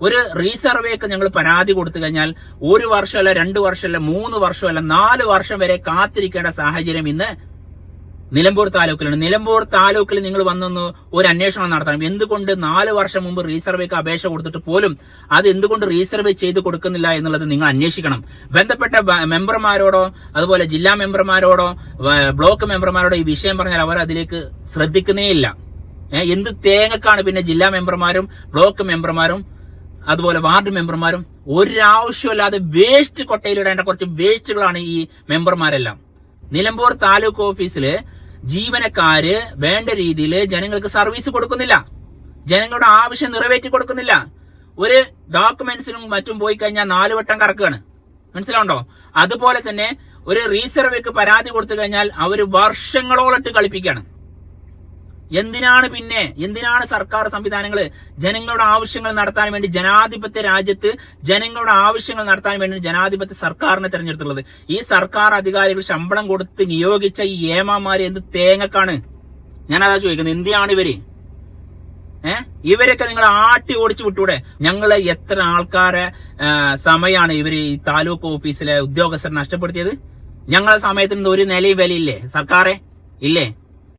ഒരു റീസർവേക്ക് ഞങ്ങൾ പരാതി കൊടുത്തു കഴിഞ്ഞാൽ 1 വർഷമല്ല 2 വർഷമല്ല 3 വർഷമല്ല 4 വർഷം വരെ കാത്തിരിക്കേണ്ട സാഹചര്യം ഇന്ന് നിലമ്പൂർ താലൂക്കിലാണ്. നിലമ്പൂർ താലൂക്കിൽ നിങ്ങൾ വന്നൊന്ന് ഒരു അന്വേഷണം നടത്തണം. എന്തുകൊണ്ട് 4 വർഷം മുമ്പ് റീസർവേക്ക് അപേക്ഷ കൊടുത്തിട്ട് പോലും അത് എന്തുകൊണ്ട് റീസർവേ ചെയ്ത് കൊടുക്കുന്നില്ല എന്നുള്ളത് നിങ്ങൾ അന്വേഷിക്കണം. ബന്ധപ്പെട്ട മെമ്പർമാരോടോ അതുപോലെ ജില്ലാ മെമ്പർമാരോടോ ബ്ലോക്ക് മെമ്പർമാരോടോ ഈ വിഷയം പറഞ്ഞാൽ അവർ അതിലേക്ക് ശ്രദ്ധിക്കുന്നേയില്ല. എന്ത് തേങ്ങക്കാണ് പിന്നെ ജില്ലാ മെമ്പർമാരും ബ്ലോക്ക് മെമ്പർമാരും അതുപോലെ വാർഡ് മെമ്പർമാരും ഒരാവശ്യമല്ലാതെ വേസ്റ്റ് കൊട്ടയിലിടേണ്ട കുറച്ച് വേസ്റ്റുകളാണ് ഈ മെമ്പർമാരെല്ലാം. നിലമ്പൂർ താലൂക്ക് ഓഫീസില് ജീവനക്കാര് വേണ്ട രീതിയിൽ ജനങ്ങൾക്ക് സർവീസ് കൊടുക്കുന്നില്ല, ജനങ്ങളുടെ ആവശ്യം നിറവേറ്റി കൊടുക്കുന്നില്ല. ഒരു ഡോക്യുമെന്റ്സിനും മറ്റും പോയി കഴിഞ്ഞാൽ 4 വട്ടം കറക്കുകയാണ്. മനസ്സിലാവുണ്ടോ? അതുപോലെ തന്നെ ഒരു റീസർവേക്ക് പരാതി കൊടുത്തു കഴിഞ്ഞാൽ അവര് വർഷങ്ങളോളിട്ട് കളിപ്പിക്കുകയാണ്. എന്തിനാണ് സർക്കാർ സംവിധാനങ്ങൾ ജനങ്ങളുടെ ആവശ്യങ്ങൾ നടത്താൻ വേണ്ടി ജനാധിപത്യ രാജ്യത്ത് ജനങ്ങളുടെ ആവശ്യങ്ങൾ നടത്താൻ വേണ്ടി ജനാധിപത്യ സർക്കാരിനെ തെരഞ്ഞെടുത്തുള്ളത്? ഈ സർക്കാർ അധികാരികൾ ശമ്പളം കൊടുത്ത് നിയോഗിച്ച ഈ ഏമാമാര് എന്ത് തേങ്ങക്കാണ്? ഞാനതാ ചോദിക്കുന്നത്. എന്തിനാണ് ഇവര്? ഇവരൊക്കെ നിങ്ങൾ ആട്ടി ഓടിച്ചു വിട്ടൂടെ? ഞങ്ങള് എത്ര ആൾക്കാരെ സമയമാണ് ഇവര് ഈ താലൂക്ക് ഓഫീസിലെ ഉദ്യോഗസ്ഥർ നഷ്ടപ്പെടുത്തിയത്? ഞങ്ങളെ സമയത്തിന് ഒരു നിലയും വിലയില്ലേ സർക്കാരെ? ഇല്ലേ?